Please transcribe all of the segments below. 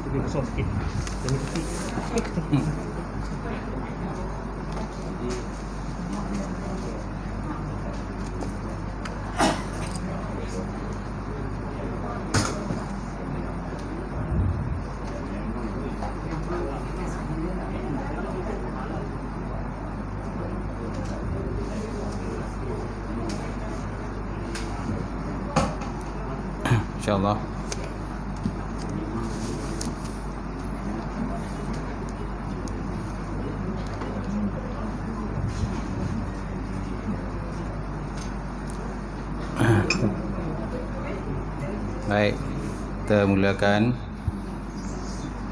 Lebih kosong sikit. Demi kecil. InsyaAllah. Baik, kita mulakan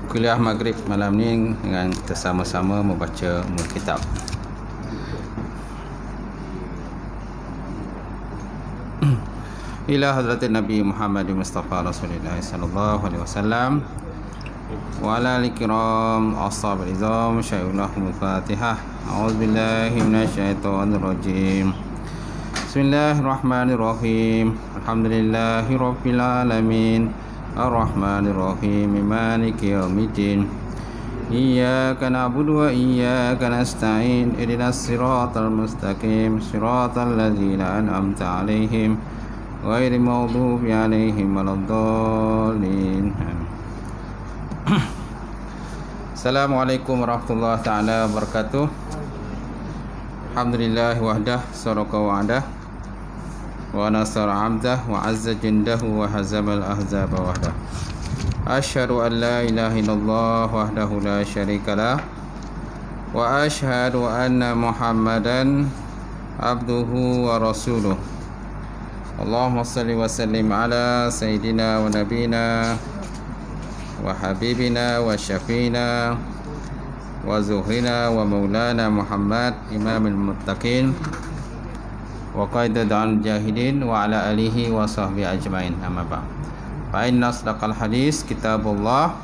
kuliah maghrib malam ni dengan kita sama-sama membaca umul kitab. Ila hadratin Nabi Muhammad Mustafa Rasulullah sallallahu alaihi wasallam wa ala al-kiram ashab al-izam syai'ullah al-fatihah. A'udzubillahi minasyaitonir rajim. Bismillahirrahmanirrahim. Alhamdulillahi rabbil alamin. Ar-rahmanir rahim. Maliki yaumiddin. Iyyaka na'budu wa iyyaka nasta'in. Ihdinas siratal mustaqim. Siratal ladzina an'amta 'alaihim ghairil maghdubi 'alaihim waladdallin. Assalamualaikum warahmatullahi taala wabarakatuh. Alhamdulillah wahdah saraka wa'dah wa nasara 'abdah wa 'azza jindahu wa hazamal ahzaba wahdah. Asyhadu an la ilaha illallah wahdahu la syarikalah wa asyhadu anna Muhammadan abduhu wa rasuluh. Allahumma salli wa sallim ala sayyidina wa nabina wa habibina wa syafiina wa zuhrina wa maulana Muhammad imamil muttaqin wa qaidadul jahidin wa ala alihi wa sahbihi ajmain. Amma ba'd. Fa inna asdaqal hadis kitabullah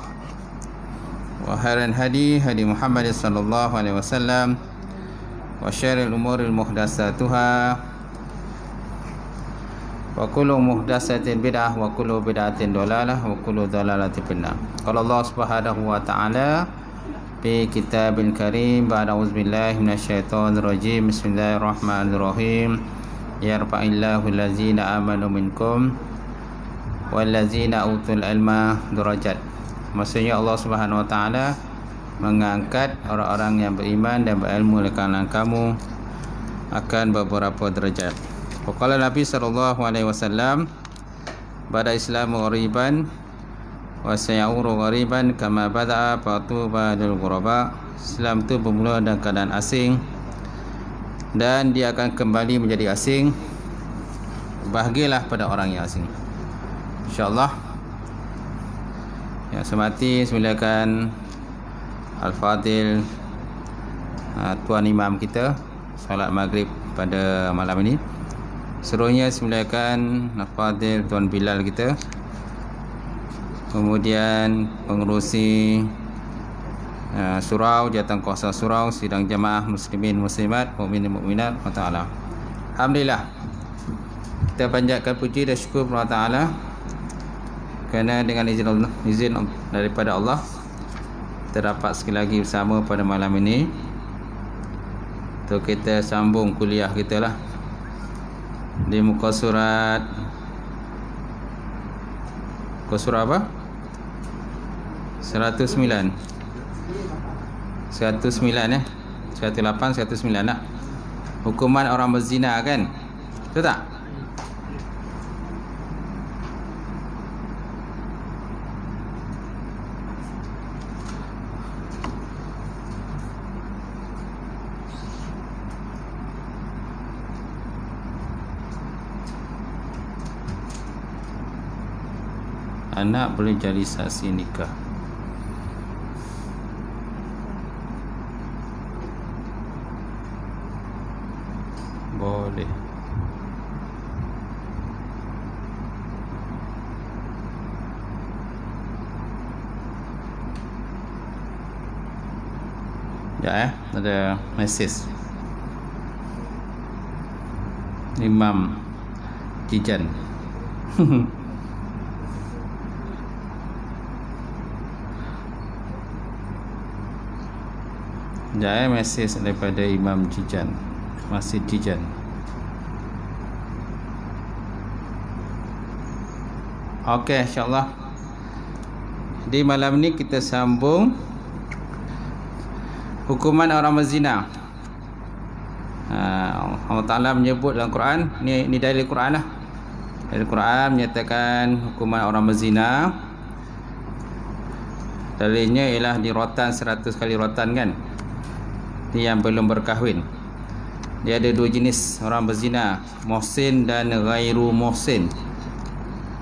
wa khairal hadi hadi Muhammad sallallahu alaihi wasallam wa syarril umuril muhdatsatuha wa kullu muhdatsatin bid'ah wa kullu bid'atin dhalalah wa kullu dhalalatin finnar. Qala Allah Subhanahu wa ta'ala fi kitabil karim ba'da auzubillahi minasyaitonir rajim. Bismillahirrahmanirrahim. Yarfa'illahu allazina amanu minkum wallazina utul ilma darajat. Maksudnya Allah Subhanahu wa ta'ala mengangkat orang-orang yang beriman dan berilmu oleh kalangan kamu akan beberapa derajat. Waqala Nabi sallallahu alaihi wasallam bada islamu ghariban wa sayauru ghariban kama bada'a fatuba lil ghuraba. Islam itu bermula dalam keadaan asing dan dia akan kembali menjadi asing. Bahagialah pada orang yang asing, insyaallah. Yang semati silakan Al-Fadil Tuan Imam kita solat maghrib pada malam ini. Seluruhnya silakan Al-Fadil Tuan Bilal kita, kemudian pengerusi surau, jawatan kuasa surau, sidang jamaah muslimin muslimat, mukminin mukminat wa ta'ala. Alhamdulillah, kita panjatkan puji dan syukur kepada Allah Ta'ala kerana dengan izin daripada Allah kita dapat sekali lagi bersama pada malam ini untuk kita sambung kuliah kita lah di muka surat apa? 109 ya, 108 109 lah. Hukuman orang berzina kan? Betul tak? Anak boleh jadi saksi nikah. Boleh. Ya, ada mesej Imam Jijan. Jangan mesej daripada Imam Jijan, Masjid Jijan. Okey, insyaAllah di malam ni kita sambung hukuman orang berzina. Allah Ta'ala menyebut dalam Quran, ni dalil Quran lah. Dalil Quran menyatakan hukuman orang berzina. Dalilnya ialah di rotan 100 kali rotan kan. Ni yang belum berkahwin. Dia ada dua jenis orang berzina, muhsin dan ghairu muhsin.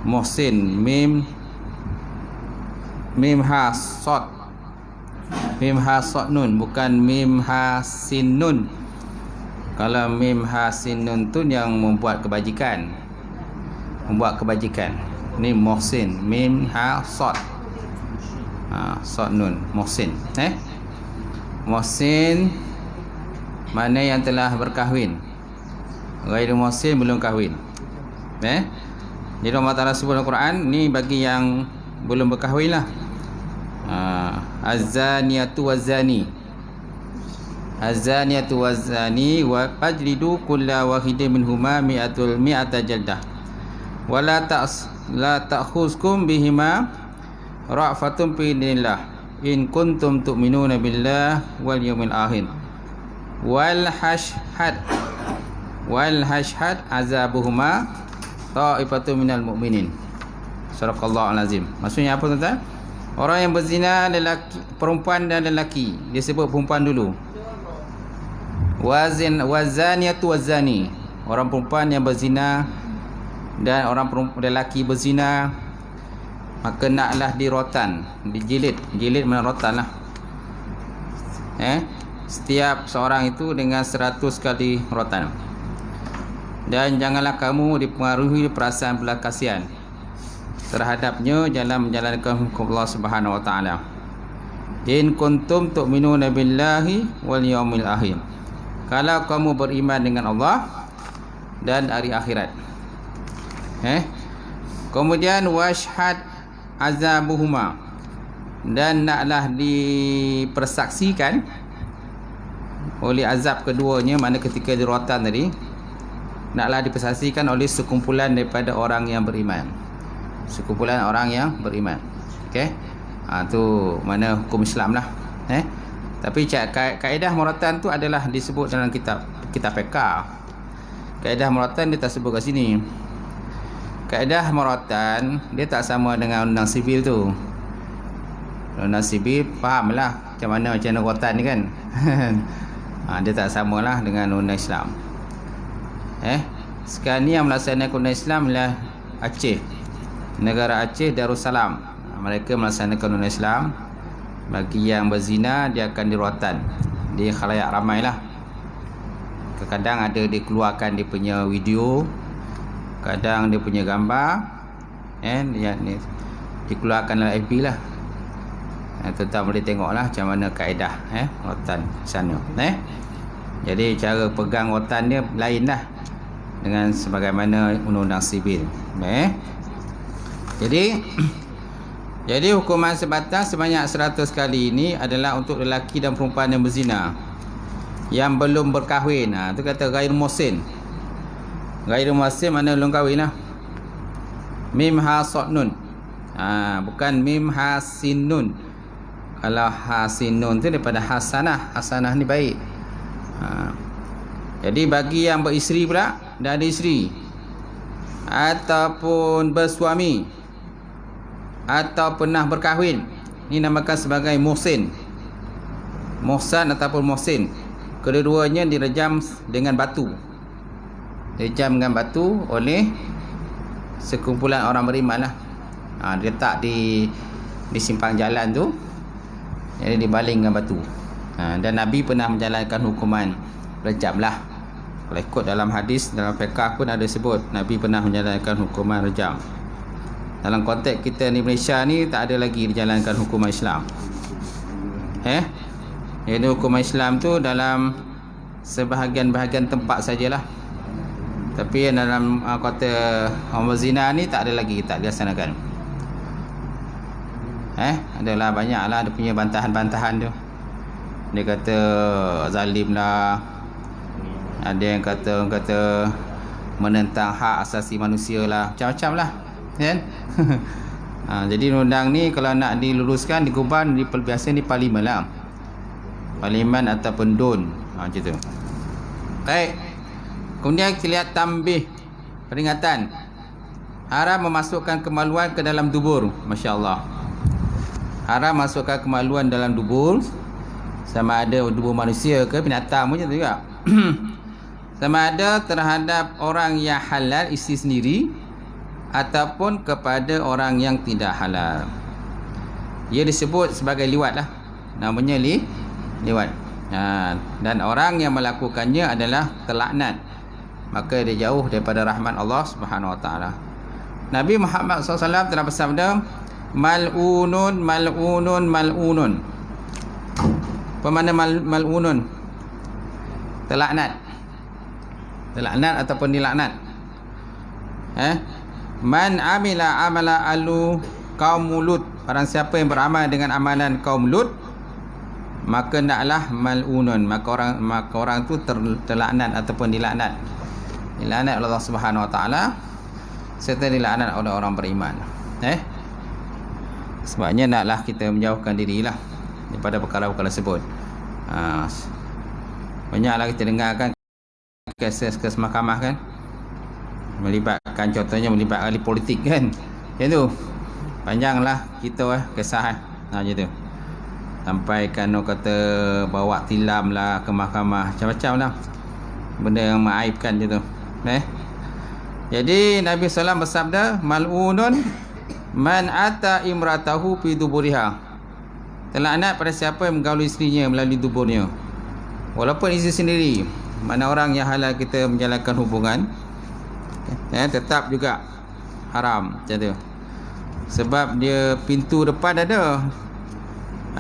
Muhsin mim ha sad, mim ha sad nun, bukan mim ha sin nun. Kalau mim ha sin nun tu yang membuat kebajikan, ni muhsin, mim ha sad, sad nun, muhsin. Muhsin mana yang telah berkahwin, ghairu muhsin belum kahwin. Jadi Allah Ta'ala sebut dalam Quran, ni bagi yang belum berkahwin lah. Az-zaniyatu waz-zani, az-zaniyatu waz-zani wa fajlidu kulla wahidin minhuma mi'ata jaldah wa la ta'khuzkum bihima ra'fatun fi dinillah in kuntum tu'minuna billah wal yawmil akhir wal hashhad azabuhuma ta'ifatun minal mu'minin. Suraqallahul azim. Maksudnya apa tuan-tuan? Orang yang berzina, lelaki, perempuan dan lelaki. Dia sebut perempuan dulu. Wazaniyatu wazani. Orang perempuan yang berzina dan orang lelaki berzina, maka naklah dirotan, dijilid. Jilid mana rotan lah. Setiap seorang itu dengan 100 kali rotan. Dan janganlah kamu dipengaruhi perasaan belas kasihan terhadapnya dalam menjalankan hukum Allah Subhanahu wa taala. In kuntum tu'minuna billahi wal yawmil akhir. Kalau kamu beriman dengan Allah dan hari akhirat. Kemudian washhad azabuhuma, dan naklah dipersaksikan oleh azab keduanya, mana ketika dirotan tadi, naklah dipersaksikan oleh sekumpulan daripada orang yang beriman. Sekumpulan orang yang beriman. Okey. Tu mana hukum Islam lah. Tapi kaedah muratan tu adalah disebut dalam kitab fiqh. Kaedah muratan dia tak sebut kat sini. Kaedah muratan dia tak sama dengan undang sivil tu. Undang sivil fahamlah macam mana muratan ni kan. Dia tak samalah dengan undang Islam. Sekarang ni yang melaksanakan undang Islam ialah Aceh. Negara Aceh, Darussalam. Mereka melaksanakan undang Islam. Bagi yang berzina, dia akan dirotan di khalayak ramai lah. Kadang ada dikeluarkan dia punya video, kadang dia punya gambar, dikeluarkan dalam FB lah. Tuan-tuan boleh tengok lah macam mana kaedah rotan sana. Jadi cara pegang rotan dia lain lah dengan sebagaimana undang-undang sivil. Jadi hukuman sebatas sebanyak 100 kali ini adalah untuk lelaki dan perempuan yang berzina yang belum berkahwin. Tu kata ghairu muhsin. Ghairu muhsin mana belum kahwin lah. Mim ha sad nun. Bukan mim ha sin nun. Kalau ha sin nun tu daripada hasanah. Hasanah ni baik. Jadi bagi yang beristeri pula, dah ada isteri ataupun bersuami atau pernah berkahwin, ini namakan sebagai muhsin. Muhsan ataupun muhsin, kedua-duanya direjam dengan batu. Direjam dengan batu oleh sekumpulan orang beriman lah. Letak di simpang jalan tu, jadi dibaling dengan batu. Dan Nabi pernah menjalankan hukuman rejam lah. Kalau ikut dalam hadis, dalam fiqh pun ada sebut Nabi pernah menjalankan hukuman rejam. Dalam konteks kita di Malaysia ni tak ada lagi dijalankan hukuman Islam. Jadi hukuman Islam tu dalam sebahagian-bahagian tempat sajalah. Tapi dalam kata orang berzina ni tak ada lagi, tak dilaksanakan. Adalah banyaklah dia punya bantahan-bantahan tu. Dia kata zalim lah. Ada yang kata menentang hak asasi manusia lah, macam-macam lah, kan? Jadi undang ni kalau nak diluluskan, diguban, biasa di parlimen lah, parlimen ataupun DUN, macam tu. Baik. Kemudian kita lihat tambih, peringatan. Haram memasukkan kemaluan ke dalam dubur. Masya Allah. Haram masukkan kemaluan dalam dubur, sama ada dubur manusia ke binatang macam tu juga. Sama ada terhadap orang yang halal, isteri sendiri, ataupun kepada orang yang tidak halal. Ia disebut sebagai liwat lah, namanya liwat. Dan orang yang melakukannya adalah terlaknat, maka dia jauh daripada rahmat Allah Subhanahu Wa Taala. Nabi Muhammad SAW telah bersabda, mal'unun mal'unun mal'unun. Apa makna mal'unun? Terlaknat ataupun dilaknat. Man amila amala alu kaum Lut, barang siapa yang beramal dengan amalan kaum Lut, maka naklah mal'unun, maka orang tu terlaknat ataupun dilaknat. Dilaknat oleh Allah Subhanahu Wa Taala serta dilaknat oleh orang beriman. Sebabnya naklah kita menjauhkan dirilah daripada perkara-perkara tersebut. Banyaklah kita dengarkan kes mahkamah kan, melibatkan, contohnya melibatkan ahli politik kan, macam tu. Panjanglah kita kisah macam tu, sampai kan orang kata bawa tilam lah ke mahkamah, macam-macam lah benda yang mengaibkan macam tu. Jadi Nabi SAW bersabda, mal'unun man ata imratahu fi duburiha. Terlaknat pada siapa yang menggauli isterinya melalui duburnya, walaupun isteri sendiri. Mana orang yang halal kita menjalankan hubungan, tetap juga haram macam tu. Sebab dia pintu depan ada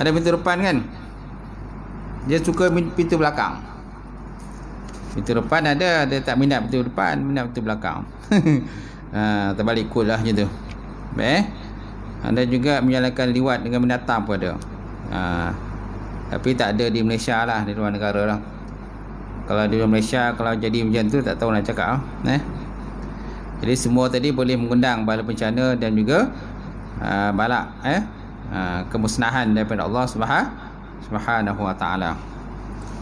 pintu depan kan, dia suka pintu belakang. Pintu depan ada, dia tak minat pintu depan, minat pintu belakang. Terbalik ikut lah macam tu. Ada juga menjalankan liwat dengan binatang pun ada. Tapi tak ada di Malaysia lah, di luar negara lah. Kalau di Malaysia, kalau jadi macam tu, tak tahu nak cakap. Jadi semua tadi boleh mengundang bala bencana dan juga balak kemusnahan daripada Allah Subhanahu Wa Taala.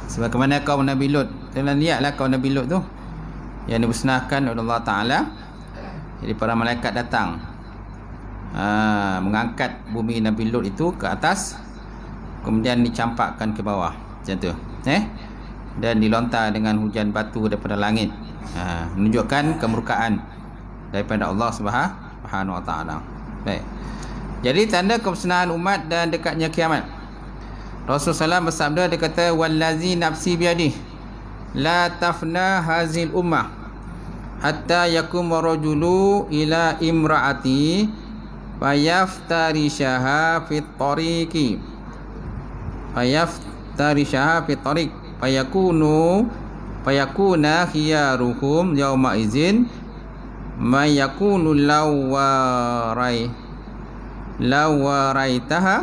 Sebagaimana kaum Nabi Lut, dan lihatlah kaum Nabi Lut tu yang dimusnahkan oleh Allah Taala. Jadi para malaikat datang, mengangkat bumi Nabi Lut itu ke atas, kemudian dicampakkan ke bawah macam tu, dan dilontar dengan hujan batu daripada langit, menunjukkan kemurkaan daripada Allah Subhanahu Wa Taala. Baik. Jadi tanda kemusnahan umat dan dekatnya kiamat. Rasulullah SAW bersabda, dia kata, wallazi nafsi biadih la tafna hazil ummah hatta yakum rajulu ila imraati fayaftarishaha fit tariqi fayakuna khiyaruhum yawma izin may yakunu lawaraitaha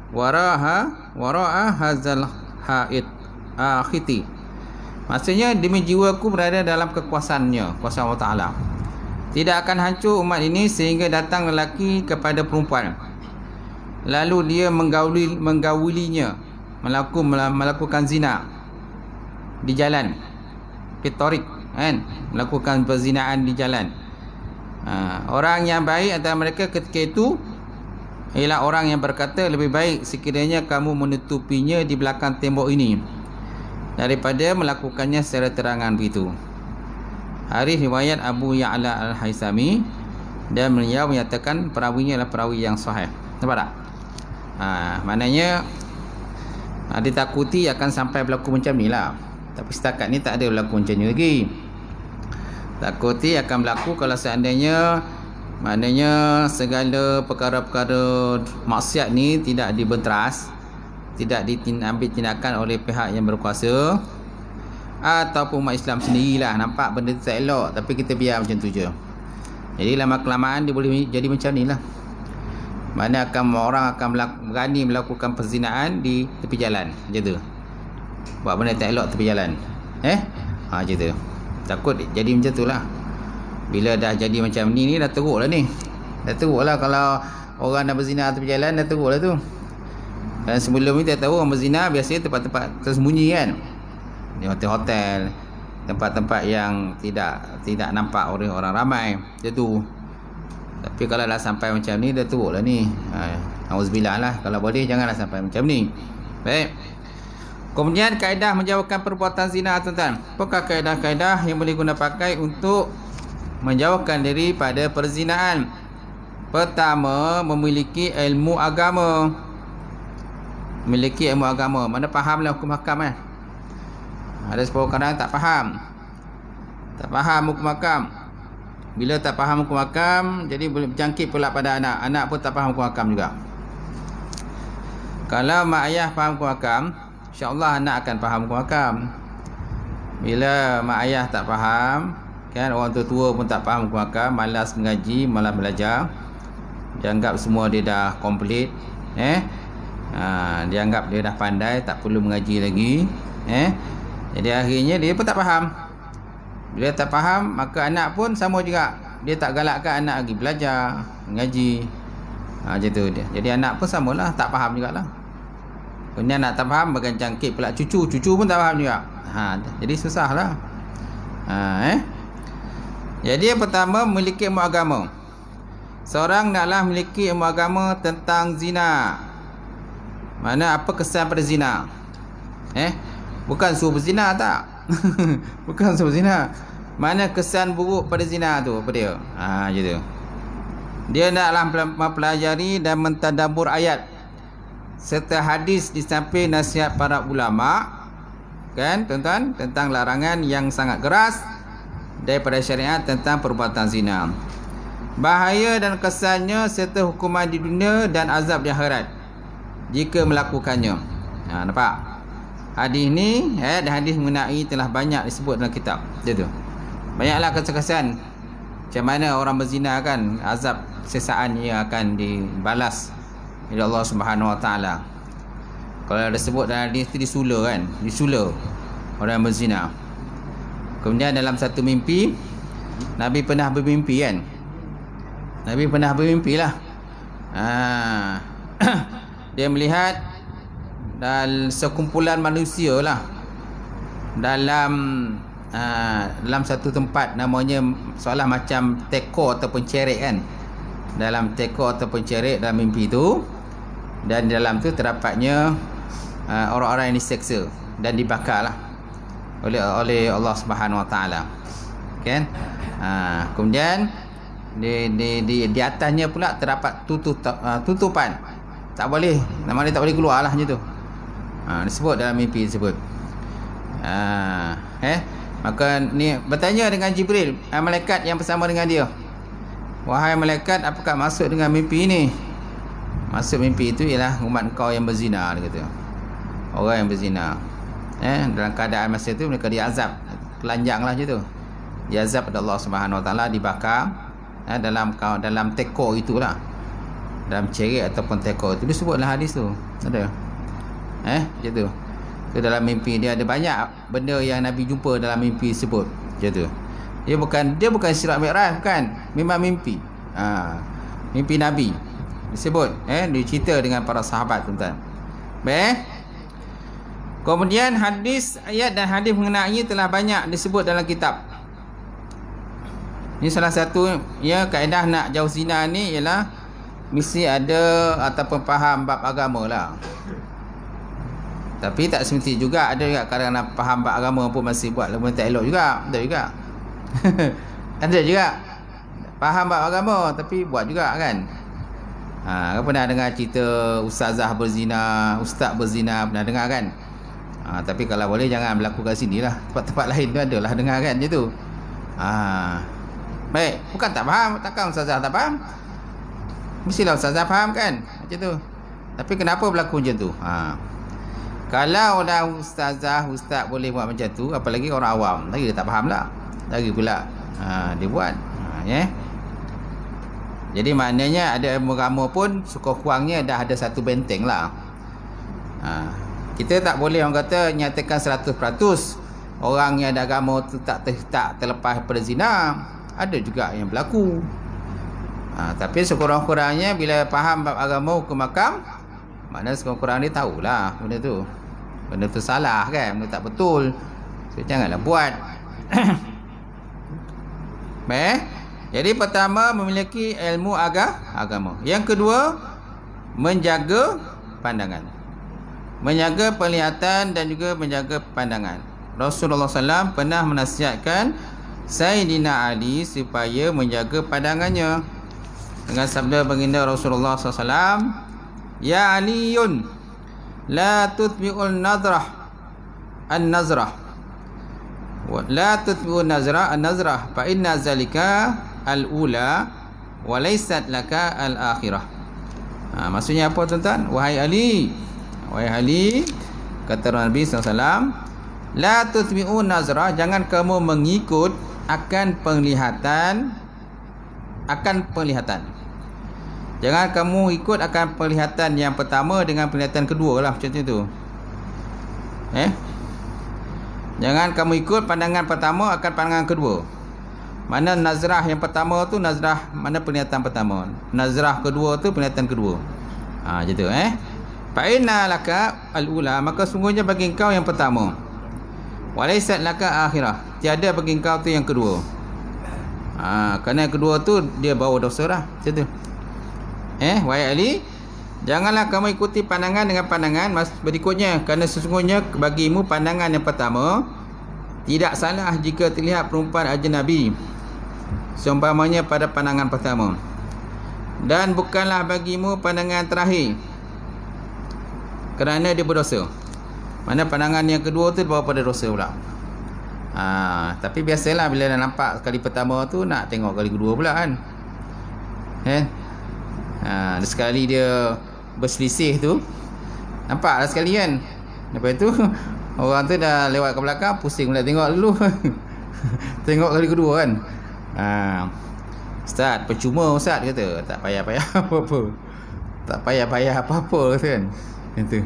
wara'a hazal haid akhiti. Maksudnya demi jiwaku berada dalam kekuasaannya, kuasa Allah Ta'ala, tidak akan hancur umat ini sehingga datang lelaki kepada perempuan, lalu dia menggaulinya, melakukan zina di jalan, pitorik kan, melakukan perzinaan di jalan. Orang yang baik antara mereka ketika itu ialah orang yang berkata, lebih baik sekiranya kamu menutupinya di belakang tembok ini daripada melakukannya secara terangan begitu. Hadis riwayat Abu Ya'la Al-Haisami, dan beliau menyatakan perawinya adalah perawi yang sahih. Nampak tak? Maknanya ditakuti akan sampai berlaku macam ni lah. Tapi setakat ni tak ada berlaku macam ni lagi. Takuti akan berlaku kalau seandainya, maknanya segala perkara-perkara maksiat ni tidak dibenteras, tidak diambil tindakan oleh pihak yang berkuasa, ataupun umat Islam sendirilah nampak benda tu tak elok, tapi kita biar macam tu je. Jadi lama-kelamaan dia boleh jadi macam ni lah. Mana orang akan berani melakukan perzinaan di tepi jalan macam tu, buat benda tak elok tepi jalan. Macam tu. Takut jadi macam tu lah. Bila dah jadi macam ni dah teruk lah ni. Dah teruk lah kalau orang dah berzina tepi jalan, dah teruk lah tu. Dan sebelum ni kita tahu orang berzina biasanya tempat-tempat tersembunyi kan, di hotel-hotel, tempat-tempat yang tidak nampak oleh orang ramai macam tu. Tapi kalau dah sampai macam ni dah teruk lah ni. Auzubillah lah. Kalau boleh janganlah sampai macam ni. Baik. Kemudian kaedah menjauhkan perbuatan zina, tuan-tuan. Apakah kaedah-kaedah yang boleh guna pakai untuk menjauhkan diri pada perzinaan? Pertama, memiliki ilmu agama. Memiliki ilmu agama. Mana fahamlah hukum hakam kan? Ada sebahagian kadang tak faham. Tak faham hukum hakam. Bila tak faham hukum hakam, jadi boleh berjangkit pula pada anak. Anak pun tak faham hukum hakam juga. Kalau mak ayah faham hukum hakam, insya-Allah anak akan faham hukum hakam. Bila mak ayah tak faham, kan, orang tua-tua pun tak faham hukum hakam, malas mengaji, malas belajar, dia anggap semua dia dah komplit, dia anggap dia dah pandai, tak perlu mengaji lagi, jadi akhirnya dia pun tak faham. Bila tak faham, maka anak pun sama juga, dia tak galakkan anak lagi belajar, mengaji, macam tu dia. Jadi anak pun samalah, tak faham jugalah. Kemudian anak tak faham, bagian jangkit pula cucu pun tak faham juga. Jadi susahlah. Jadi yang pertama, memiliki ilmu agama. Seorang naklah memiliki ilmu agama tentang zina. Mana apa kesan pada zina? Bukan suruh berzina tak? Bukan suruh zina. Mana kesan buruk pada zina tu apa dia? Macam tu. Dia naklah mempelajari dan mentadabbur ayat serta hadis di samping nasihat para ulama, kan, tuan-tuan, tentang larangan yang sangat keras daripada syariat tentang perbuatan zina, bahaya dan kesannya serta hukuman di dunia dan azab di akhirat jika melakukannya. Nampak? Hadis ni, dan hadis mengenai telah banyak disebut dalam kitab. Dia tu. Banyaklah kesan-kesan macam mana orang berzina kan, azab sesaan ia akan dibalas oleh Allah Subhanahu Wa Taala. Kalau ada sebut dalam hadis tu disula kan, disula orang berzina. Kemudian dalam satu mimpi, Nabi pernah bermimpi kan. Nabi pernah bermimpi lah. Dia melihat dan sekumpulan manusia lah dalam satu tempat, namanya seolah macam teko ataupun cerek kan. Dalam teko ataupun cerek dalam mimpi tu, dan dalam tu terdapatnya orang-orang yang diseksa dan dibakar lah oleh Allah Subhanahu Wa Taala, kan. Kemudian di atasnya pula terdapat tutupan, tak boleh, nama dia tak boleh keluar lah macam tu. Disebut dalam mimpi tersebut. Maka ni bertanya dengan Jibril, malaikat yang bersama dengan dia, wahai malaikat, apakah maksud dengan mimpi ini? Maksud mimpi itu ialah umat kau yang berzina, dia kata. Orang yang berzina, dalam keadaan masa itu mereka diazab, telanjang lah macam tu, diazab oleh Allah Subhanahu Wa Taala, dibakar dalam teko itulah, dalam cerek ataupun teko itu. Disebutlah hadis tu ada. Macam tu. So, dalam mimpi dia ada banyak benda yang Nabi jumpa dalam mimpi sebut. Macam tu. Dia bukan Isra Mi'raj, bukan. Memang mimpi. Mimpi Nabi. Disebut, dicerita dengan para sahabat, tuan-tuan. Baik. Kemudian hadis, ayat dan hadis mengenai telah banyak disebut dalam kitab. Ini salah satu ya kaedah nak jauh zina ni ialah mesti ada ataupun faham bab agama lah. Tapi tak semesti juga, ada juga kadang-kadang faham bab agama pun masih buat benda tak elok juga. Ada juga. Ada juga faham bab agama tapi buat juga kan. Pernah dengar cerita ustazah berzina, ustaz berzina, pernah dengar kan? Tapi kalau boleh jangan berlaku kat sini lah. Tempat-tempat lain tu adalah dengar kan macam tu. Baik, bukan tak faham, takkan ustazah tak faham. Mestilah ustazah faham kan macam tu. Tapi kenapa berlaku macam tu? Kalau dah ustaz boleh buat macam tu, apalagi orang awam, lagi dia tak faham lah. Lagi pula dia buat. Jadi maknanya ada ilmu agama pun sekurang-kurangnya dah ada satu benteng lah. Kita tak boleh orang kata nyatakan 100% orang yang ada agama tu tak terlepas daripada zina. Ada juga yang berlaku. Tapi sekurang-kurangnya bila faham bab agama hukum makam, maknanya sekurang-kurangnya dia tahulah benda tu. Benda tu salah kan, benda tak betul. So janganlah buat. Baik. Jadi pertama, memiliki ilmu agama. Yang kedua, menjaga pandangan. Menjaga penglihatan dan juga menjaga pandangan. Rasulullah SAW pernah menasihatkan Sayyidina Ali supaya menjaga pandangannya. Dengan sabda baginda Rasulullah SAW, Ya Aliyun, la tutbi'ul nazrah an-nazrah. La tutbi'ul nazrah an-nazrah, fa inna zalika al-ula wa laysat laka al-akhirah. Maksudnya apa tuan-tuan? Wahai Ali, kata Nabi SAW, la tutbi'un nazrah, jangan kamu mengikut akan penglihatan. Jangan kamu ikut akan penglihatan yang pertama dengan penglihatan kedua lah, macam tu. Jangan kamu ikut pandangan pertama akan pandangan kedua. Mana nazrah yang pertama tu nazrah, mana penglihatan pertama, nazrah kedua tu penglihatan kedua. Macam tu fa inna laka al-ula, maka sungguhnya bagi engkau yang pertama. Walaysat laka akhirah, tiada bagi engkau tu yang kedua. Kerana yang kedua tu dia bawa dosa lah, macam tu. Wahai Ali, janganlah kamu ikuti pandangan dengan pandangan berikutnya, kerana sesungguhnya bagimu pandangan yang pertama tidak salah jika terlihat perempuan ajnabi seumpamanya pada pandangan pertama, dan bukanlah bagimu pandangan terakhir kerana dia berdosa. Mana pandangan yang kedua tu bawa pada dosa pula. Tapi biasalah bila dah nampak kali pertama tu nak tengok kali kedua pula kan. Sekali dia berselisih tu, nampaklah sekali kan. Lepas tu orang tu dah lewat ke belakang, pusing pula tengok dulu. Tengok kali kedua kan. Ustaz, percuma Ustaz kata, tak payah-payah apa-apa. Tak payah-payah apa-apa kata kan. Itu.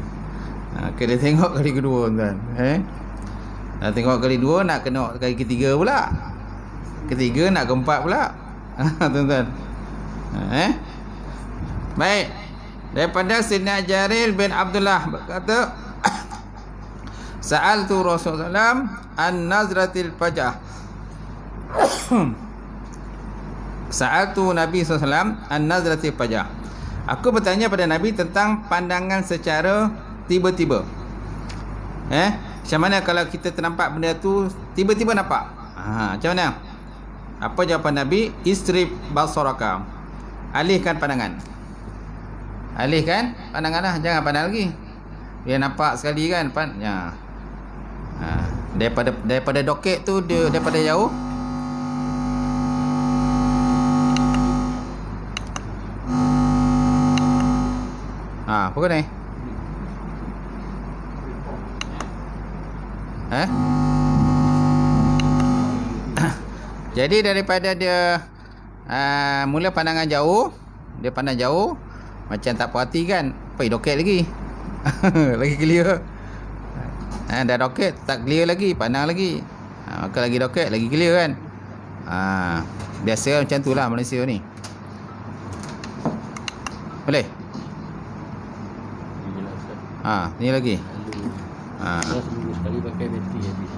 Kena tengok kali kedua tuan. Nak tengok kali dua, nak kena kali ketiga pula. Ketiga nak keempat pula. Tuan-tuan. Baik. Daripada Sayyidina Jarir bin Abdullah berkata, Sa'altu Rasulullah an-nazratil fajah. Sa'altu Nabi SAW an-nazratil fajah. Aku bertanya pada Nabi tentang pandangan secara tiba-tiba. Macam mana kalau kita ternampak benda tu tiba-tiba nampak? Macam mana? Apa jawapan Nabi? Isrif basaraka. Alihkan pandangan. Alihkan pandangan lah, jangan pandang lagi. Dia nampak sekali kan, daripada doket tu dia daripada jauh. Apa kau ni? Jadi daripada dia mula pandangan jauh, dia pandang jauh, macam tak puas hati kan, pergi doket lagi. Lagi clear. Dah doket tak clear lagi, pandang lagi. Maka lagi doket lagi clear kan. Biasa macam tu lah Malaysia ni. Boleh? Ni lagi. Seminggu sekali pakai bateri habis.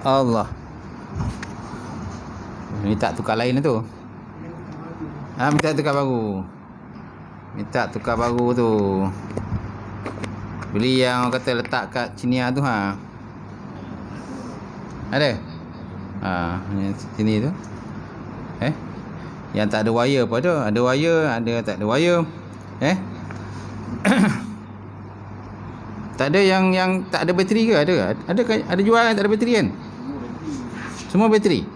Allah. Minta tukar lain tu. Minta tukar baru. Minta tukar baru tu. Beli yang orang kata letak kat Cinia tu Ada? Sini tu. Yang tak ada wire pun ada. Ada wire, ada tak ada wire. Tak ada yang tak ada bateri ke? Ada jual yang tak ada bateri kan? Semua bateri.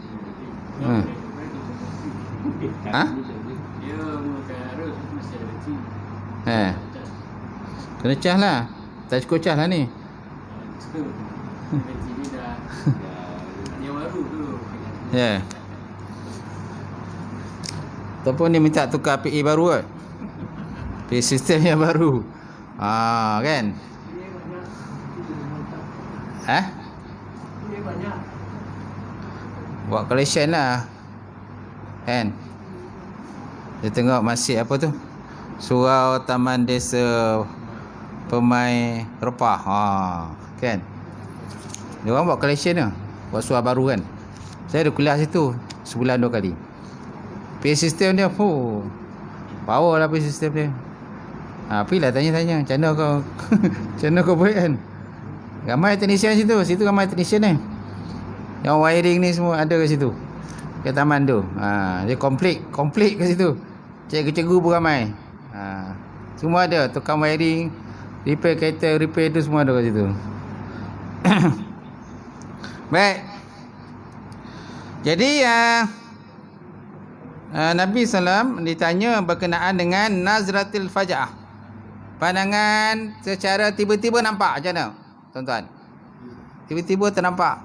Dia menggunakan arus mesti ada bateri. Kena cas lah. Tak cukup cas lah ni. Ini dah yang baru tu. Ya. Ataupun dia minta tukar PA baru kot. PA sistem yang baru. Kan? Dia banyak. Buat collection lah. Kan? Dia tengok masjid apa tu? Surau Taman Desa Permai Repah. Kan? Dia orang buat collection lah. Buat surau baru kan. Saya ada kuliah situ sebulan 2 kali. PA sistem dia power lah PA sistem dia. Pergilah tanya-tanya macam mana kau macam mana kau buat kan. Ramai technician situ. Situ ramai technician ni. Yang wiring ni semua ada kat situ. Kat taman tu. Dia komplit kat situ. Cikgu-cikgu pun ramai. Semua ada. Tukang wiring, repair kereta, repair tu semua ada kat situ. Baik. Jadi Nabi SAW ditanya berkenaan dengan nazratil faja'ah. Pandangan secara tiba-tiba nampak macam mana? Tuan-tuan. Tiba-tiba ternampak.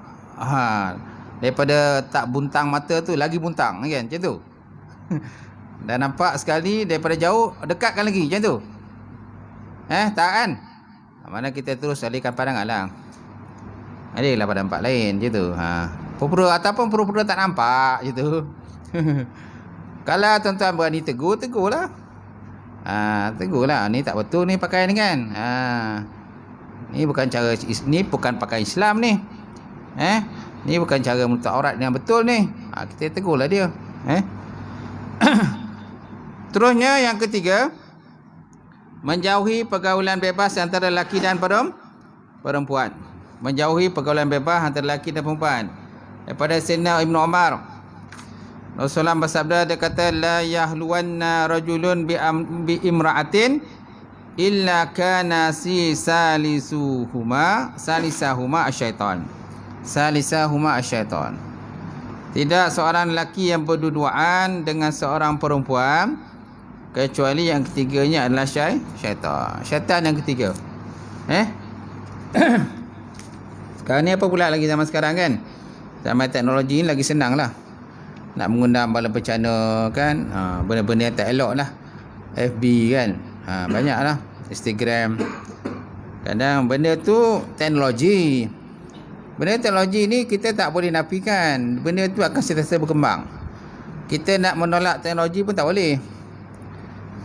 Daripada tak buntang mata tu lagi buntang kan? Macam tu. Dah nampak sekali daripada jauh, dekatkan lagi macam tu. Tak kan? Mana kita terus alihkan pandangan lah. Adalah pada nampak lain macam tu. Pura-pura ataupun pura-pura tak nampak macam tu. Kalau tuan-tuan berani tegurlah. Tegurlah. Ni tak betul ni pakaian ni kan. Ni bukan cara, ni bukan pakai Islam ni. Ni bukan cara menutup aurat yang betul ni. Kita tegurlah dia. Terusnya yang ketiga, menjauhi pergaulan bebas antara lelaki dan perempuan. Menjauhi pergaulan bebas antara lelaki dan perempuan. Daripada Sayyidina Ibn Umar, Rasulullah bersabda, dia kata, la yahluwanna rajulun bi imra'atin illa kana salisahuma asyaitan. Salisahuma asyaitan. Tidak seorang lelaki yang berduaan dengan seorang perempuan kecuali yang ketiganya adalah syaitan. Syaitan yang ketiga. Sekarang ni apa pula lagi zaman sekarang kan? Zaman teknologi ni lagi senang lah. Nak mengundang bala bencana kan, benda-benda yang tak elok lah. FB kan, banyak lah. Instagram. Kadang benda tu teknologi. Benda teknologi ni kita tak boleh nafikan. Benda tu akan sentiasa berkembang. Kita nak menolak teknologi pun tak boleh.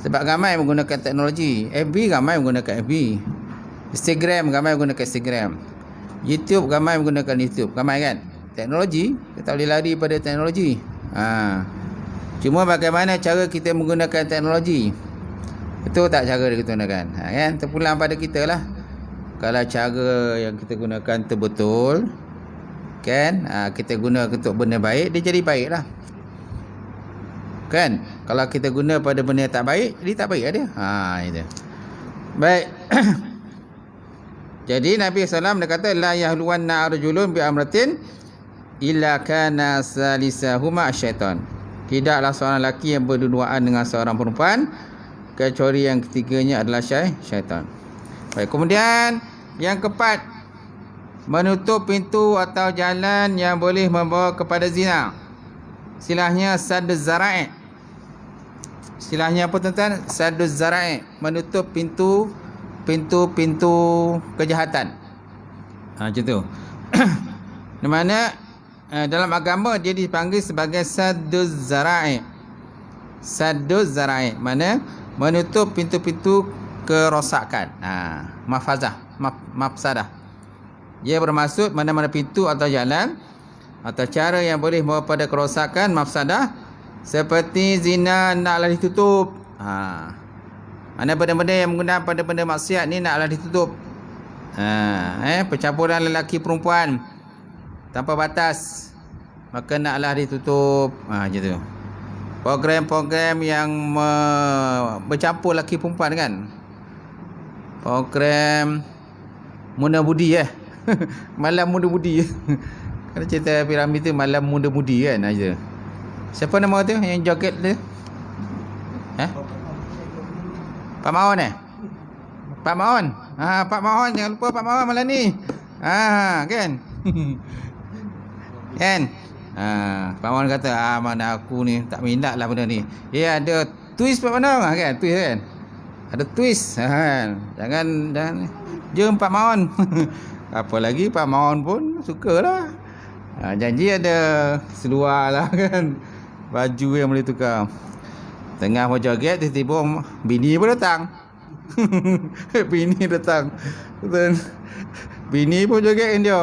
Sebab ramai menggunakan teknologi. FB ramai menggunakan FB. Instagram ramai menggunakan Instagram. YouTube ramai menggunakan YouTube. Ramai kan? Teknologi, kita boleh lari pada teknologi. Cuma bagaimana cara kita menggunakan teknologi, itu tak cara dia gunakan. Kan? Terpulang pada kita lah. Kalau cara yang kita gunakan tu betul, kan, kita guna untuk benda baik, dia jadi baik lah. Kan? Kalau kita guna pada benda yang tak baik, dia tak baik lah dia. Itu. Baik. Jadi Nabi SAW dia kata, la yahluwanna arjulun bi amratin illa kana salisahuma asyaitan. Tidaklah seorang lelaki yang berduaan dengan seorang perempuan kecuali yang ketiganya adalah syaitan. Baik, kemudian yang keempat, menutup pintu atau jalan yang boleh membawa kepada zina. Istilahnya sadduz zara'i. Istilahnya apa tuan-tuan? Sadduz zara'i, menutup pintu kejahatan. Macam tu. Di mana dalam agama dia dipanggil sebagai sadduz zara'i. Sadduz zara'i mana menutup pintu-pintu kerosakan. Mafsadah. Dia bermaksud mana-mana pintu atau jalan atau cara yang boleh membawa pada kerosakan, mafsadah, seperti zina naklah ditutup. Mana benda-benda yang menggunakan pada benda maksiat ni naklah ditutup. Percampuran lelaki perempuan tanpa batas, maka naklah ditutup. Macam tu. Program-program yang bercampur lelaki perempuan kan. Program Muda Budi Malam Muda Budi. Kalau cerita piramid tu Malam Muda Budi kan aja. Siapa nama tu yang joget tu? Pak Maon Pak Maon. Pak Maon, jangan lupa Pak Maon malam ni. Kan? Kan? Pak Maon kata, mana aku ni tak minat lah benda ni. Ada twist Pak Maon kan? Twist kan? Ada twist. Jangan jom Pak Maon. Apa lagi Pak Maon pun sukalah. Janji ada seluar lah kan. Baju yang boleh tukar. Tengah mau joget, tiba-tiba bini pun datang. Bini datang. Bini pun joget dengan dia.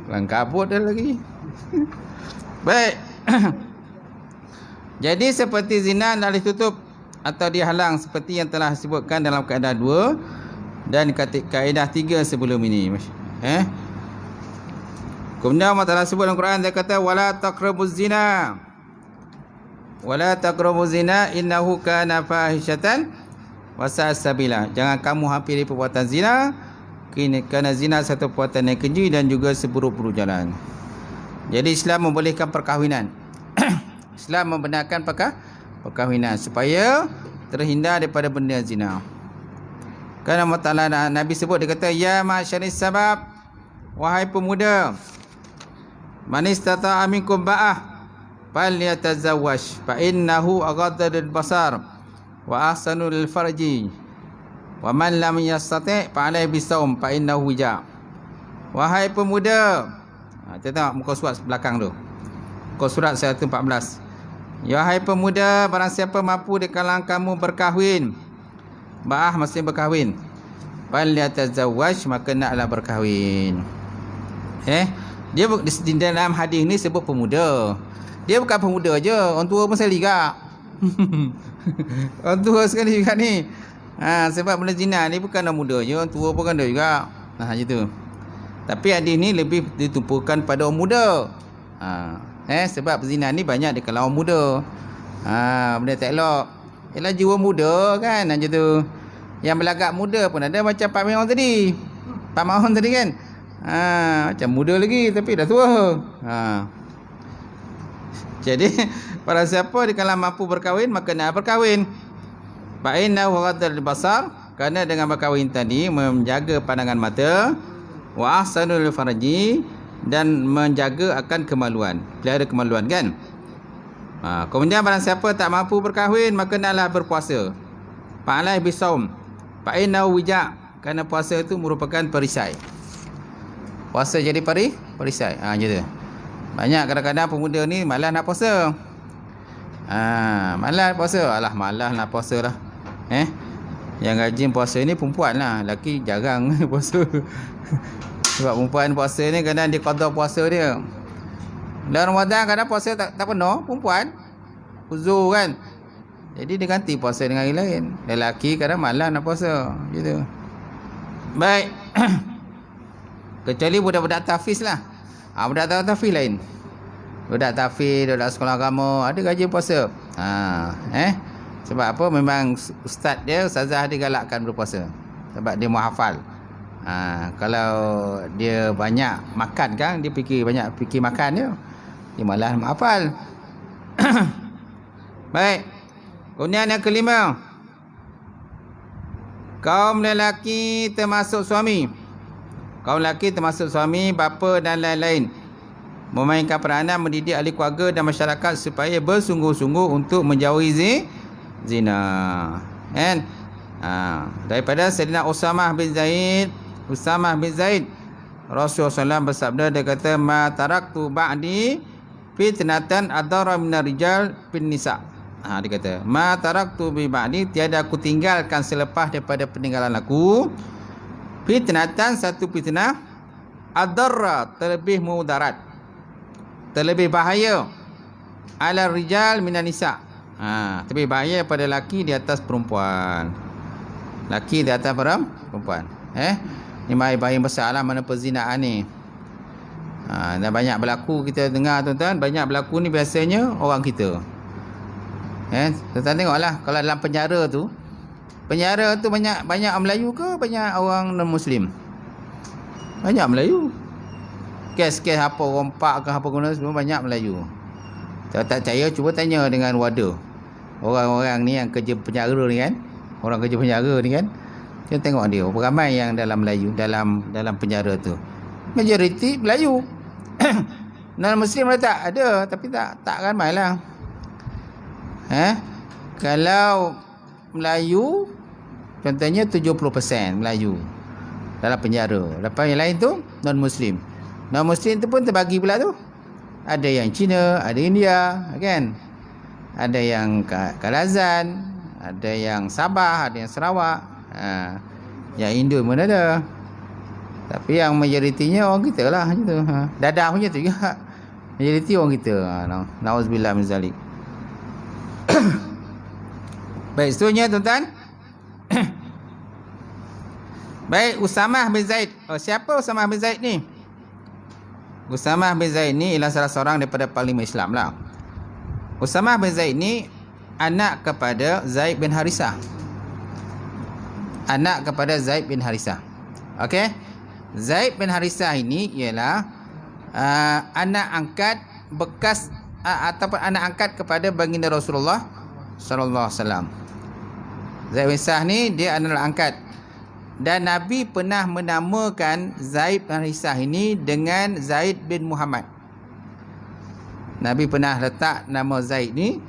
Langkabut dah lagi. Baik. Jadi seperti zina dah ditutup atau dihalang seperti yang telah disebutkan dalam kaedah 2 dan kaedah 3 sebelum ini. Kemudian Allah Ta'ala sebut dalam Quran, dia kata wala taqrabuz zina. Wala taqrabuz zina innahu kana fahishatan wa sa'a sabila. Jangan kamu hampiri perbuatan zina, kerana zina satu perbuatan yang keji dan juga seburuk-buruk jalan. Jadi Islam membolehkan perkahwinan. Islam membenarkan perkahwinan supaya terhindar daripada benda zina. Kerana Allah Ta'ala, Nabi sebut, dia kata ya ma'syaris sabab, wahai pemuda, man istata'a minkum ba'ah falyatazawwaj fa innahu aghaddu lil basar wa ahsanu lil farji wa man lam yastati' fa alayhi bisawm fa innahu wija. Wahai pemuda, kita tengok muka surat belakang tu, muka surat 114. Wahai pemuda, barang siapa mampu di kalangan kamu berkahwin, ba'ah maksudnya berkahwin, falyatazawwaj, maka naklah berkahwin. Dia di dalam hadis ni sebut pemuda. Dia bukan pemuda je, orang tua pun sekali juga. Orang tua sekali juga ni. Sebab benda zina ni bukan orang muda je, orang tua pun kan ada juga. Gitu. Tapi hadis ni lebih ditumpukan pada orang muda. Sebab zina ni banyak di kalangan orang muda. Benda tak elok. Ialah jiwa muda kan, gitu. Yang belagak muda pun ada, macam Pak Maon tadi. Pak Maon tadi kan. Macam muda lagi tapi dah tua. Jadi para siapa di kalangan mampu berkahwin, maka nak berkahwin. Fa innahu ghadul basar, kerana dengan berkahwin tadi menjaga pandangan mata, wa ahsanul farji, dan menjaga akan kemaluan, pelihara kemaluan kan. Kemudian barang siapa tak mampu berkahwin, maka naklah berpuasa. Fa alaihi bisawm fa innahu wija, kerana puasa itu merupakan perisai. Puasa jadi perisai. Gitu. Banyak kadang-kadang pemuda ni malas nak puasa. Malas puasa. Alah, malas nak puasa lah. Yang rajin puasa ni perempuan lah. Lelaki jarang puasa. Sebab perempuan puasa ni kadang dia qada puasa dia. Dalam Ramadan kadang puasa tak penuh, perempuan uzur kan. Jadi dia ganti puasa dengan hari lain. Lelaki kadang malas nak puasa. Gitu. Baik. Kecuali budak-budak tahfiz lah. Budak tahfiz lain. Budak tahfiz, budak sekolah agama, ada rajin puasa. Sebab apa? Memang ustaz dia, ustazah dia galakkan berpuasa. Sebab dia mau hafal. Kalau dia banyak makan kan, dia banyak fikir makan dia. Dia malas menghafal. Baik. Kemudian yang kelima, kaum lelaki termasuk suami. Kaum lelaki termasuk suami, bapa dan lain-lain memainkan peranan mendidik ahli keluarga dan masyarakat supaya bersungguh-sungguh untuk menjauhi zina. Kan? Daripada Sayyidina Usamah bin Zaid, Rasulullah SAW bersabda, dia kata ma taraktu ba'di fitnatan adara minar rijal bin nisa. Dia kata ma taraktu bi ba'di, tiada aku tinggalkan selepas daripada peninggalan aku fitnatan, satu fitnah, adarra, terlebih mudarat, terlebih bahaya, ala rijal minan nisa, terlebih bahaya pada laki di atas perempuan. Laki di atas perempuan. Ni bahaya besar lah mana perzinaan ni. Dan banyak berlaku, kita dengar tuan-tuan, banyak berlaku ni biasanya orang kita. Tuan-tuan tengoklah, kalau dalam penjara tu banyak Melayu ke banyak orang non-Muslim? Banyak Melayu. Kes-kes apa rompak ke apa guna semua banyak Melayu. Kalau tak percaya, cuba tanya dengan wadah. Orang-orang ni yang kerja penjara ni kan. orang kerja penjara ni kan. Kita tengok dia ramai yang dalam Melayu, dalam penjara tu. Majoriti Melayu. Non-Muslim tak ada, tapi tak ramai lah. Kalau Melayu, contohnya 70% Melayu dalam penjara. Lepas yang lain tu non-Muslim. Non-Muslim tu pun terbagi pula tu. Ada yang Cina, ada India, kan? Ada yang Kalazan, ada yang Sabah, ada yang Sarawak. Yang Indo pun ada. Tapi yang majoritinya orang kita lah macam tu. Dadah punya tu juga. Majoriti orang kita. Nauzubillah min zalik. Baik, seterusnya tuan-tuan. Baik, Usamah bin Zaid. Siapa Usamah bin Zaid ni? Usamah bin Zaid ni ialah salah seorang daripada panglima Islam lah. Usamah bin Zaid ni anak kepada Zaid bin Harisah. Anak kepada Zaid bin Harisah. Okey. Zaid bin Harisah ini ialah anak angkat bekas ataupun anak angkat kepada baginda Rasulullah sallallahu alaihi wasallam. Zaid bin Harisah ni dia adalah angkat. Dan Nabi pernah menamakan Zaid bin Harisah ini dengan Zaid bin Muhammad. Nabi pernah letak nama Zaid ni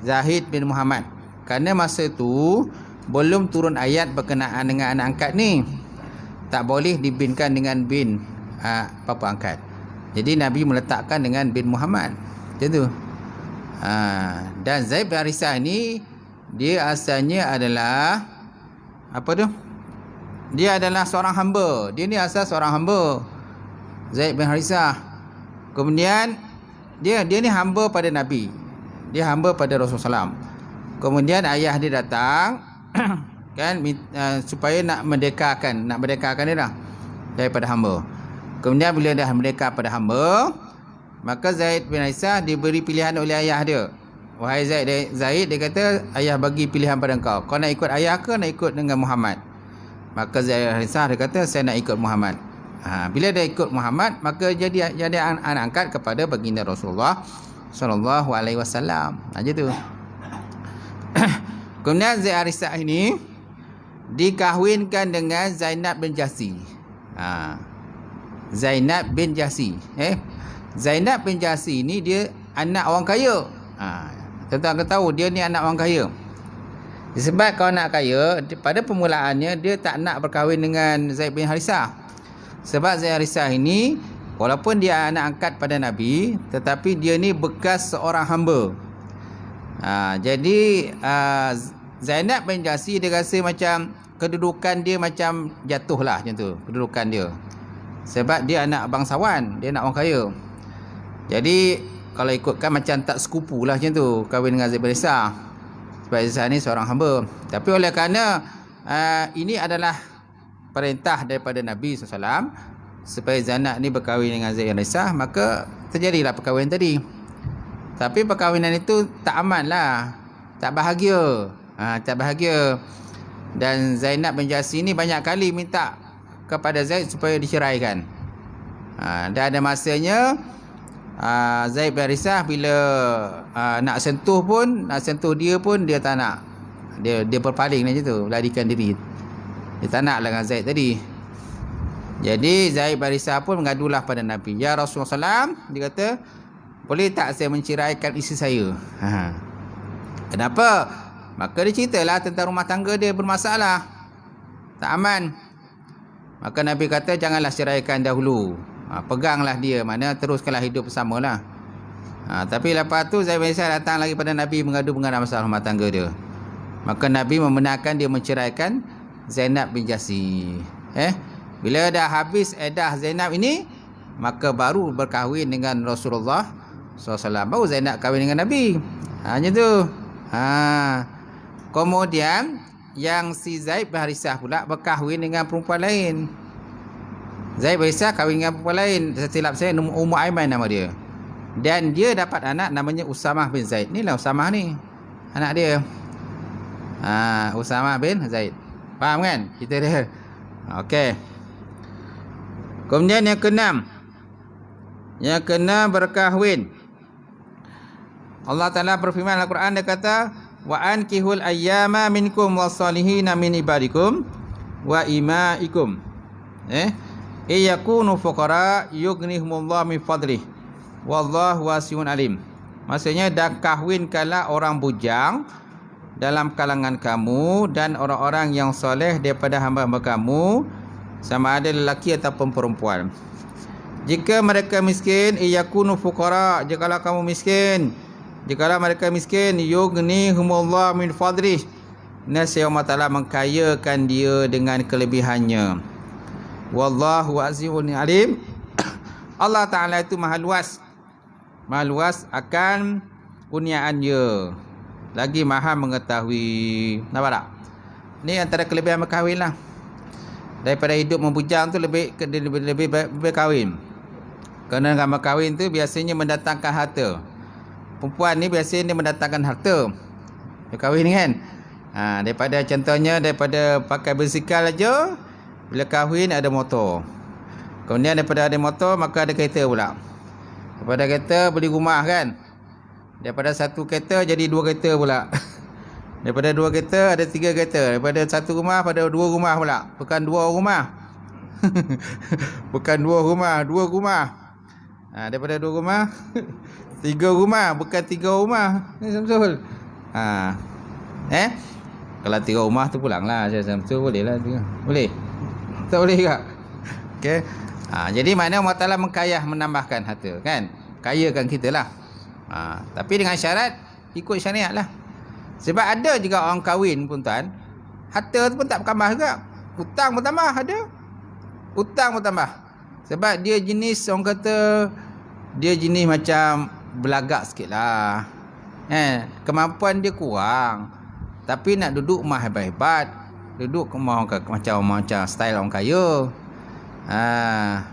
Zaid bin Muhammad. Kerana masa tu belum turun ayat berkenaan dengan anak angkat ni. Tak boleh dibinkan dengan bin bapa angkat. Jadi Nabi meletakkan dengan bin Muhammad. Macam tu. Dan Zaid bin Harisah ni dia asalnya adalah apa tu? Dia adalah seorang hamba. Dia ni asal seorang hamba. Zaid bin Harisah. Kemudian dia ni hamba pada Nabi. Dia hamba pada Rasulullah SAW. Kemudian ayah dia datang kan supaya nak merdekakan dia dah daripada hamba. Kemudian bila dah merdeka pada hamba, maka Zaid bin Harisah diberi pilihan oleh ayah dia. Wahai Zaid, dia kata, ayah bagi pilihan pada kau. Kau nak ikut ayah ke nak ikut dengan Muhammad? Maka Zaid bin Harisah dia kata, saya nak ikut Muhammad. Bila dia ikut Muhammad, maka jadi anak angkat kepada baginda Rasulullah sallallahu alaihi wasallam. Macam tu. Kemudian Zaid bin Harisah ini dikahwinkan dengan Zainab bin Jahsi. Zainab bin Jahsi. Zainab bin Jahsi ni dia anak orang kaya. Tuan-tuan tahu dia ni anak orang kaya. Sebab kalau anak kaya, pada permulaannya dia tak nak berkahwin dengan Zaid bin Harisah. Sebab Zaid bin Harisah ini walaupun dia anak angkat pada Nabi, tetapi dia ni bekas seorang hamba. Jadi Zainab bin Jahsi dia rasa macam kedudukan dia macam jatuh lah macam tu, kedudukan dia. Sebab dia anak bangsawan, dia anak orang kaya. Jadi kalau ikutkan macam tak sekupu lah macam tu kahwin dengan Zaid bin Harisah. Sebab Zaid ni seorang hamba. Tapi oleh kerana ini adalah perintah daripada Nabi SAW supaya Zainab ni berkahwin dengan Zaid bin Harisah, maka terjadilah perkahwinan tadi. Tapi perkahwinan itu tak aman lah, tak bahagia. Tak bahagia. Dan Zainab bin Jahsi ni banyak kali minta kepada Zaid supaya diceraikan. Dan ada masanya Zaid bin Harisah bila nak sentuh dia pun dia tak nak. Dia berpaling macam tu, larikan diri. Dia tak nak dengan Zaid tadi. Jadi Zaid bin Harisah pun mengadulah pada Nabi. Ya Rasulullah SAW, dia kata, boleh tak saya menceraikan isteri saya? Kenapa? Maka dia ceritalah tentang rumah tangga dia bermasalah, tak aman. Maka Nabi kata, janganlah ceraikan dahulu. Peganglah dia, mana teruskanlah hidup bersama lah. Tapi lepas tu Zaid bin Harisah datang lagi pada Nabi mengadu mengenai masalah rumah tangga dia. Maka Nabi membenarkan dia menceraikan Zainab bin Jahsi. Bila dah habis edah Zainab ini, maka baru berkahwin dengan Rasulullah SAW. Baru Zainab kahwin dengan Nabi. Macam tu. Kemudian yang si Zaid bin Harisah pula berkahwin dengan perempuan lain. Zaid bin Harisah kahwin dengan perempuan lain. Setilap saya Ummu Aiman nama dia. Dan dia dapat anak namanya Usamah bin Zaid. Inilah Usamah ni, anak dia. Usamah bin Zaid. Faham kan cerita dia? Okey. Kemudian yang keenam. Yang keenam berkahwin. Allah Ta'ala berfirman dalam Al-Quran, dia kata, wa ankihul ayyama minkum wassalihina min ibadikum wa imaikum. Yakunu fuqara yughnihumullahu min fadlih wallahu wasi'un alim. Maksudnya, dan kahwinkanlah orang bujang dalam kalangan kamu dan orang-orang yang soleh daripada hamba-hamba kamu, sama ada lelaki ataupun perempuan. Jika mereka miskin, yakunu fuqara, jikalau kamu miskin, jikalau mereka miskin, yughnihumullahu min fadlih, nescaya Allah Ta'ala mengkayakan dia dengan kelebihannya. Wallahu wasi'un alim. Allah Ta'ala itu maha luas akan kurniaan dia, lagi maha mengetahui. Nampak tak? Ni antara kelebihan berkahwin lah. Daripada hidup membujang tu lebih kahwin. Kerana dengan berkahwin tu biasanya mendatangkan harta. Perempuan ni biasanya dia mendatangkan harta. Dia kahwin kan. Daripada contohnya, daripada pakai basikal aja, bila kahwin ada motor. Kemudian daripada ada motor, maka ada kereta pula. Daripada kereta beli rumah kan. Daripada satu kereta jadi 2 kereta pula. Daripada 2 kereta ada 3 kereta. Daripada satu rumah pada 2 rumah pula. Bukan 2 rumah. Bukan 2 rumah, 2 rumah. Daripada 2 rumah 3 rumah, bukan 3 rumah. Ni Samsul. Kalau 3 rumah tu pulanglah saya Samsul, boleh lah 3. Boleh? Tak boleh ke? Okey. Jadi mana Allah Ta'ala menambahkan harta kan, kayakan kita lah. Tapi dengan syarat ikut syariat lah. Sebab ada juga orang kahwin pun tuan, harta tu pun tak bertambah juga, hutang pun tambah. Ada hutang pun tambah. Sebab dia jenis, orang kata dia jenis macam belagak sikit lah, kemampuan dia kurang, tapi nak duduk rumah hebat-hebat, duduk rumah macam style orang kaya.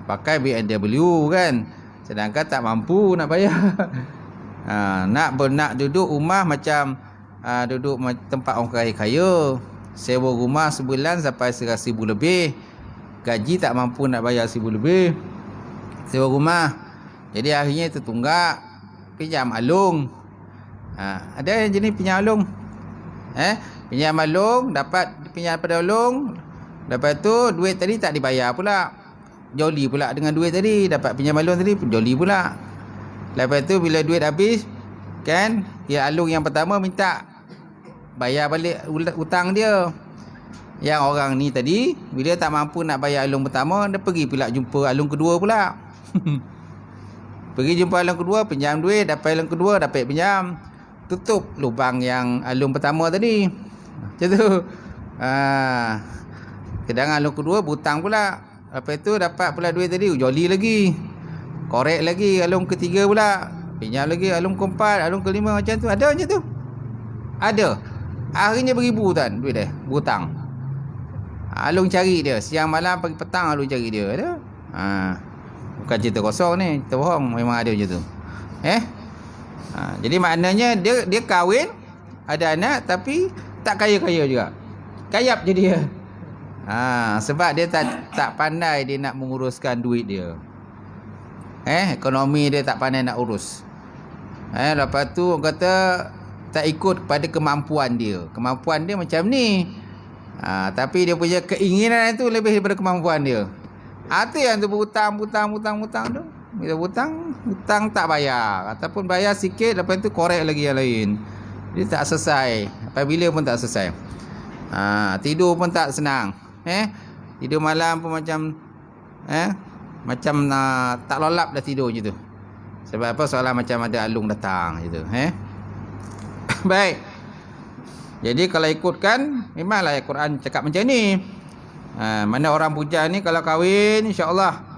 Pakai BMW kan, sedangkan tak mampu nak bayar. Nak duduk rumah macam duduk tempat orang kaya-kaya, sewa rumah sebulan sampai 100,000 lebih, gaji tak mampu nak bayar 1,000 lebih sewa rumah. Jadi akhirnya tertunggak pinjam alung. Ada yang jenis pinjam alung, pinjam alung, dapat pinjam pada alung, lepas tu duit tadi tak dibayar pula, joli pula dengan duit tadi. Dapat pinjam alung tadi joli pula. Lepas tu bila duit habis kan, ya alung yang pertama minta bayar balik hutang dia. Yang orang ni tadi bila tak mampu nak bayar alung pertama, dia pergi pula jumpa alung kedua pula. Pergi jumpa alung kedua, pinjam duit, dapat alung kedua, dapat pinjam, tutup lubang yang alung pertama tadi. Macam tu. Sedangkan alung kedua berhutang pula. Lepas tu dapat pula duit tadi, joli lagi, korek lagi alung ketiga pula, pinjam lagi alung keempat, alung kelima, macam tu. Ada macam tu, ada. Akhirnya beribu tuan duit dia, berhutang. Alung cari dia siang malam pagi petang, alung cari dia. Ada. Bukan cerita kosong ni, cerita bohong, memang ada macam tu. Jadi maknanya dia kahwin, ada anak, tapi tak kaya-kaya juga, kayap je dia. Sebab dia tak pandai dia nak menguruskan duit dia. Ekonomi dia tak pandai nak urus. Lepas tu orang kata tak ikut pada kemampuan dia. Kemampuan dia macam ni. Tapi dia punya keinginan itu lebih daripada kemampuan dia. Tu yang tu berhutang tu. Bila hutang tak bayar, ataupun bayar sikit, lepas tu korek lagi yang lain. Dia tak selesai. Apabila pun tak selesai. Tidur pun tak senang. Tidur malam pun macam tak lolap dah tidur je tu. Sebab apa? Soalan macam ada alung datang je tu. Baik. Jadi kalau ikutkan, memanglah Al-Quran cakap macam ni. Mana orang bujang ni kalau kahwin, insya-Allah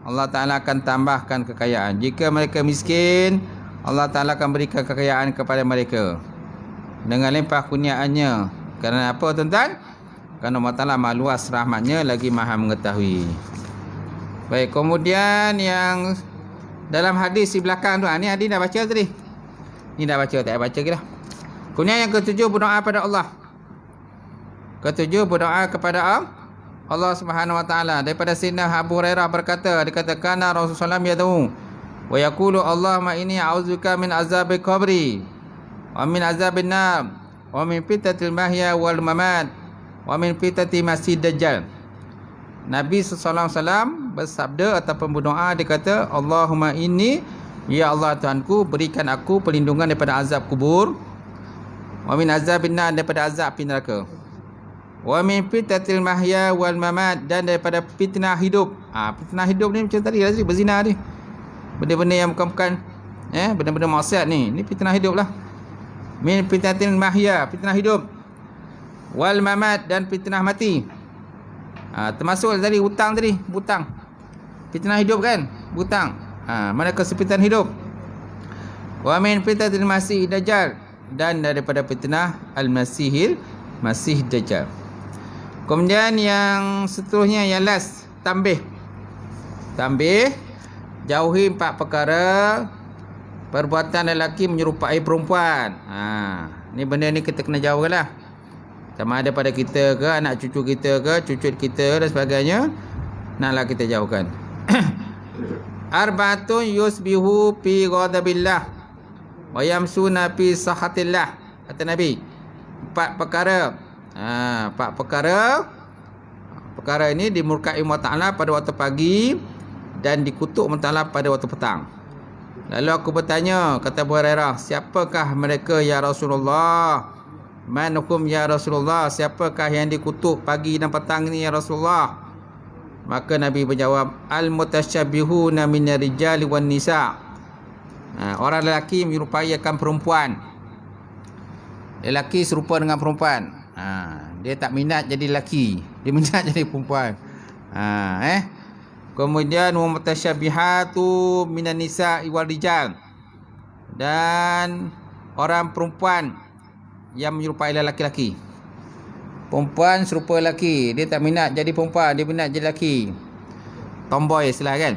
Allah Ta'ala akan tambahkan kekayaan. Jika mereka miskin, Allah Ta'ala akan berikan kekayaan kepada mereka dengan limpah kurniaannya. Kerana apa tuan-tuan? Kerana Allah Ta'ala maha luas rahmatnya, lagi maha mengetahui. Baik, kemudian yang dalam hadis di belakang tu, ni hadis dah baca tadi. Ni dah baca, tak payah baca lagi dah. Kemudian yang ketujuh, berdoa pada Allah. Ketujuh, berdoa kepada Allah Subhanahu Wa Ta'ala. Daripada Sayyidina Abu Hurairah berkata, dikatakan Rasulullah SAW yad'u wa yaqulu Allahumma inni a'udzubika min azabil qabri wa min azabin nar wa min fitnatil mahya wal mamat, wa min fitnati masih dajjal. Nabi sallallahu alaihi wasallam bersabda ataupun berdoa, dia kata, Allahumma inni, ya Allah Tuhanku, berikan aku perlindungan daripada azab kubur, wa min azabin nar, daripada azab api neraka, wa min fitnatil mahya wal mamat, dan daripada fitnah hidup. Fitnah hidup ni macam tadi berzina ni, benda-benda yang bukan benda-benda maksiat ni fitnah hidup lah. Min fitnatil mahya, fitnah hidup, wal mamat, dan fitnah mati. Termasuk tadi hutang, butang. Fitnah hidup kan, butang. Mana kesempitan hidup. Wa min fitnatil masih dajjal, dan daripada fitnah al-masih dajjal. Kemudian yang seterusnya, yang last, tambih, jauhi 4 perkara perbuatan lelaki menyerupai perempuan. Ni benda ni kita kena jauhlah. Sama ada pada kita ke, anak cucu kita ke, cucut kita dan sebagainya, naklah kita jauhkan. Arba'atun yusbihu fi ghadabillah wa yamsuna fi sahatillah, kata Nabi. 4 perkara. 4 perkara ini dimurkai Allah Ta'ala pada waktu pagi dan dikutuk Allah Ta'ala pada waktu petang. Lalu aku bertanya, kata Abu Hurairah, siapakah mereka ya Rasulullah? Manhum ya Rasulullah, siapakah yang dikutuk pagi dan petang ni ya Rasulullah? Maka Nabi berjawab, al-mutasyabihuna minar rijali wan nisa. Orang lelaki menyerupai akan perempuan. Lelaki serupa dengan perempuan. Dia tak minat jadi lelaki, dia minat jadi perempuan. Kemudian wa mutasyabihatu minan nisa wal rijal, dan orang perempuan yang menyerupai lelaki-lelaki. Perempuan serupa lelaki, dia tak minat jadi perempuan, dia minat jadi lelaki. Tomboy istilah kan.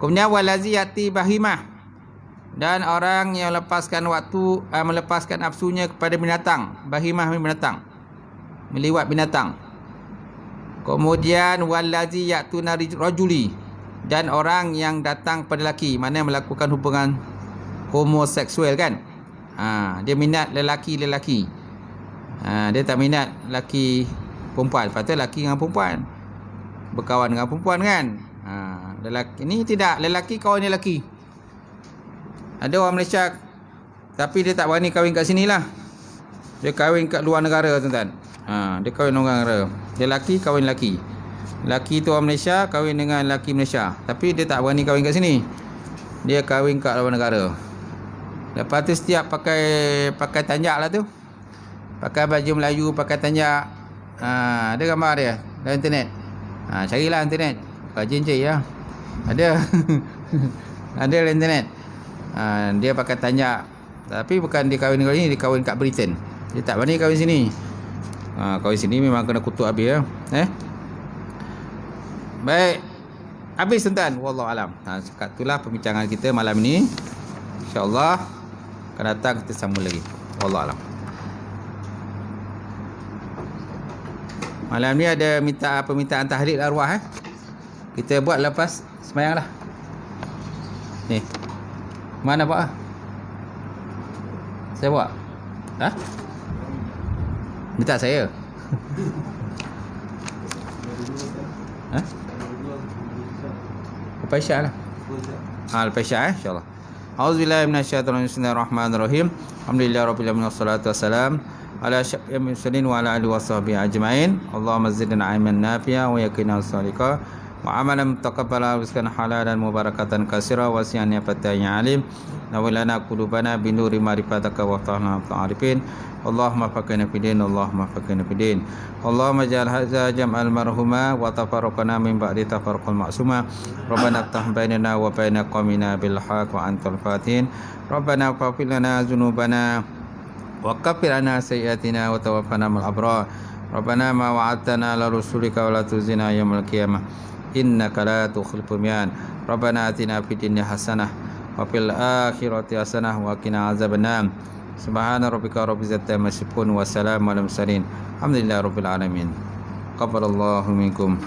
Kemudian walaziyati bahimah, dan orang yang melepaskan nafsunya kepada binatang. Bahimah binatang, meliwat binatang. Kemudian walazi ya'tuna rajuli, dan orang yang datang pada lelaki, mana melakukan hubungan homoseksual kan. Dia minat lelaki-lelaki. Dia tak minat lelaki perempuan. Patut lelaki dengan perempuan, berkawan dengan perempuan kan. Lelaki ni tidak, lelaki kawan lelaki. Ada orang Malaysia tapi dia tak berani kahwin kat sini lah. Dia kahwin kat luar negara, tuan-tuan. Dia kahwin luar negara. Dia lelaki kahwin lelaki. Lelaki tu orang Malaysia kahwin dengan lelaki Malaysia, tapi dia tak berani kahwin kat sini. Dia kahwin kat luar negara. Lepas tu setiap pakai tanjak lah tu, pakai baju Melayu, pakai tanjak. Ada gambar dia dalam internet. Carilah internet, rajin cari ya. Ada. Ada dalam internet. Dia pakai tanjak, tapi bukan dia kahwin kat sini, dia kahwin kat Britain. Dia tak berani kahwin sini. Kahwin sini memang kena kutuk habis ya. Baik, habis tuan-tuan. Wallahualam. Sekat itulah perbincangan kita malam ini. InsyaAllah akan datang kita sambung lagi. Wallahualam. Malam ni ada permintaan tahlil arwah. Kita buat lepas sembahyang lah. Ni, mana pak? Saya buat. Minta saya. Lepas Isyak lah. Lepas Isyak insyaAllah. A'udzubillahi minasyaitonir rajim. Bismillahirrahmanirrahim. Alhamdulillahirabbil alamin wassalatu wassalam ala asyrafil mursalin wa ala alihi washabbihi ajmain. Allahumma zidna ilman nafi'a wa yaqinan shaliha wa amalan mutaqabbala rizqan halalan mubarakatan katsira wa siyan fatayyan alim. Nawilana qulubana binuri ma'rifataka wa ta'ala ta'arifin. Allahumma faqina fidin, Allahumma faqina fidin. Allahumma ja'al hadza jam'al marhuma wa tafarraqana min ba'di tafarruqal ma'suma. Rabbana iftah bainana wa baina qaumina bil haqq wa antal fatihin. Rabbana faghfir lana dzunubana wa kaffir 'anna sayyi'atina wa tawaffana ma'al abrar. Rabbana ma wa'adtana la rusulika wa la tuzina yaumil qiyamah innaka la tukhliful mi'ad. Rabbana atina fid dunya hasanah wa fil akhirati hasanah wa qina azabannar. Subhana rabbika rabbil izzati amma yasifun wa salamun alal mursalin. Alhamdulillahi rabbil alamin. Qabbalallahu minkum.